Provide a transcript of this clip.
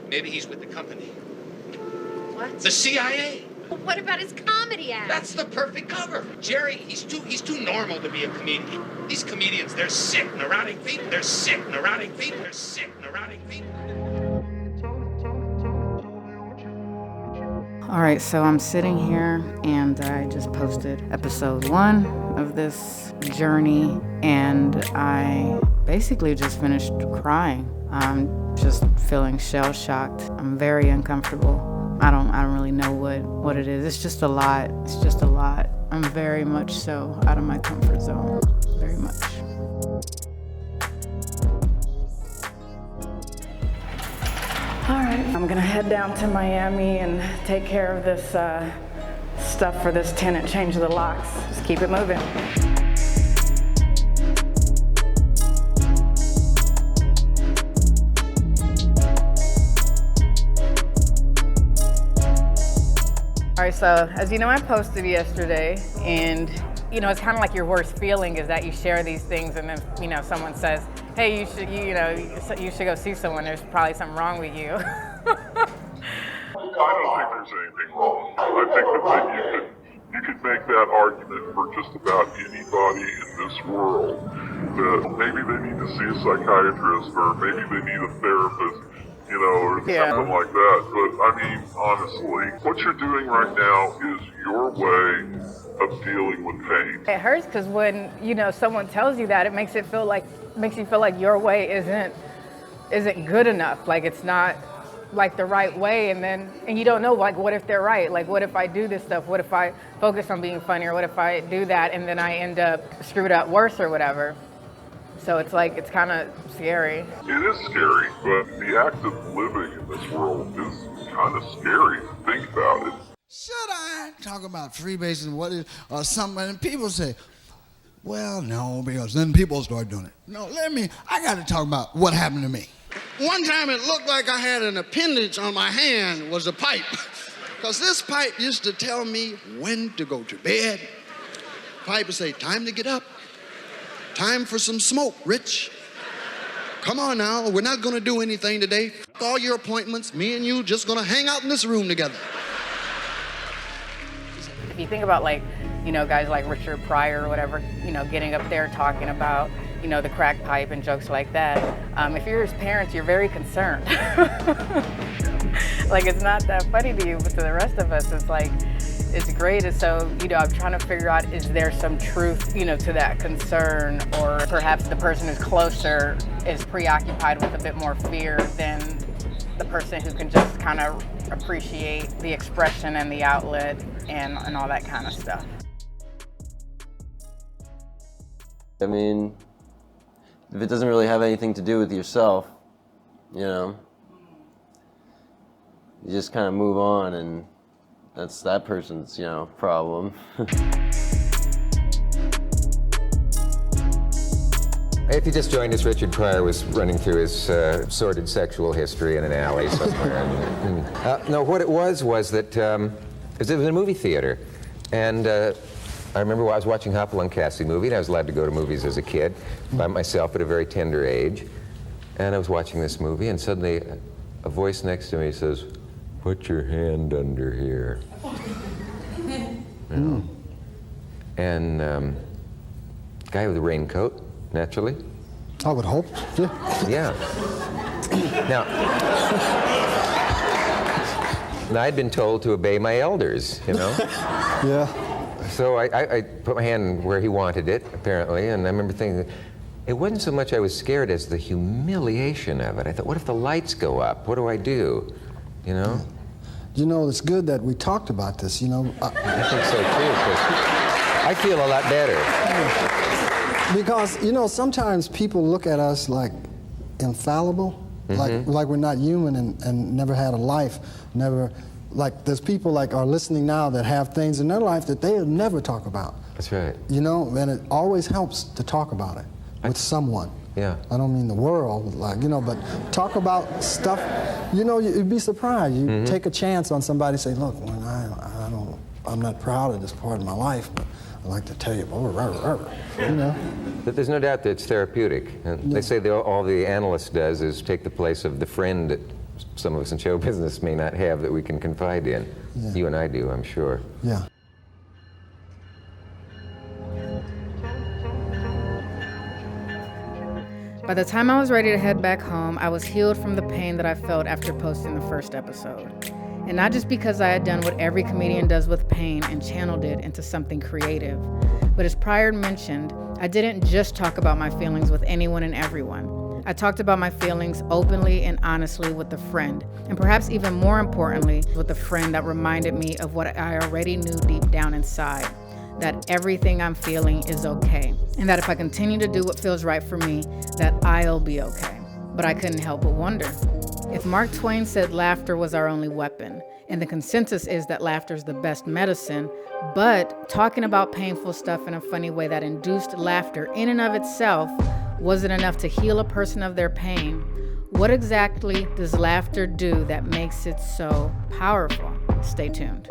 Maybe he's with the company. What? The CIA. Well, what about his comedy act? That's the perfect cover. Jerry, he's too normal to be a comedian. These comedians, they're sick, neurotic people. They're sick, neurotic people. They're sick, neurotic people. All right, so I'm sitting here and I just posted episode 1 of this journey, and I basically just finished crying. I'm just feeling shell-shocked. I'm very uncomfortable. I don't really know what it is. It's just a lot. It's just a lot. I'm very much so out of my comfort zone. Very much. All right, I'm gonna head down to Miami and take care of this stuff for this tenant, change the locks. Just keep it moving. All right, so as you know, I posted yesterday, and you know, it's kind of like your worst feeling is that you share these things, and then you know, someone says, "Hey, you should go see someone. There's probably something wrong with you." I don't think there's anything wrong. I think that you could make that argument for just about anybody in this world, that maybe they need to see a psychiatrist, or maybe they need a therapist, you know, or something like that. But I mean, honestly, what you're doing right now is your way of dealing with pain. It hurts because when you know someone tells you that, it makes you feel like your way isn't good enough. Like it's not like the right way, and you don't know, like, what if they're right? Like, what if I do this stuff? What if I focus on being funny, or what if I do that and then I end up screwed up worse or whatever? So it's like, it's kind of scary. It is scary, but the act of living in this world is kind of scary. Think about it. Should I talk about freebasing, or something? And people say, well, no, because then people start doing it. No, I got to talk about what happened to me. One time it looked like I had an appendage on my hand, was a pipe. Because this pipe used to tell me when to go to bed. Pipe would say, time to get up. Time for some smoke, Rich. Come on now, we're not gonna do anything today. All your appointments, me and you just gonna hang out in this room together. If you think about, like, you know, guys like Richard Pryor or whatever, you know, getting up there talking about, you know, the crack pipe and jokes like that. If you're his parents, you're very concerned. Like, it's not that funny to you, but to the rest of us, it's like, it's great. And so, you know, I'm trying to figure out, is there some truth, you know, to that concern, or perhaps the person who's closer is preoccupied with a bit more fear than the person who can just kind of appreciate the expression and the outlet and all that kind of stuff. I mean, if it doesn't really have anything to do with yourself, you know, you just kind of move on, and that's that person's, you know, problem. If you just joined us, Richard Pryor was running through his sordid sexual history in an alley somewhere. No, what it was that it was a movie theater, and I remember I was watching Hopalong and Cassidy movie, and I was allowed to go to movies as a kid by myself at a very tender age. And I was watching this movie, and suddenly a voice next to me says, "Put your hand under here." You know? And guy with a raincoat, naturally. I would hope. Yeah. Now I'd been told to obey my elders, you know? Yeah. So I put my hand where he wanted it, apparently, and I remember thinking, it wasn't so much I was scared as the humiliation of it. I thought, what if the lights go up? What do I do? You know? You know, it's good that we talked about this, you know. I think so too, because I feel a lot better. Because, you know, sometimes people look at us like infallible, like we're not human and never had a life, never, like there's people like are listening now that have things in their life that they'll never talk about. That's right. You know, and it always helps to talk about it with someone. Yeah. I don't mean the world, like, you know, but talk about stuff, you know, you'd be surprised. You take a chance on somebody, say, look, when I'm not proud of this part of my life, but I'd like to tell you, you know. But there's no doubt that it's therapeutic. And they say all the analyst does is take the place of the friend some of us in show business may not have that we can confide in. Yeah. You and I do, I'm sure. Yeah. By the time I was ready to head back home, I was healed from the pain that I felt after posting the first episode. And not just because I had done what every comedian does with pain and channeled it into something creative, but as Pryor mentioned, I didn't just talk about my feelings with anyone and everyone. I talked about my feelings openly and honestly with a friend, and perhaps even more importantly, with a friend that reminded me of what I already knew deep down inside, that everything I'm feeling is okay, and that if I continue to do what feels right for me, that I'll be okay. But I couldn't help but wonder. If Mark Twain said laughter was our only weapon, and the consensus is that laughter is the best medicine, but talking about painful stuff in a funny way that induced laughter in and of itself wasn't enough to heal a person of their pain, what exactly does laughter do that makes it so powerful? Stay tuned.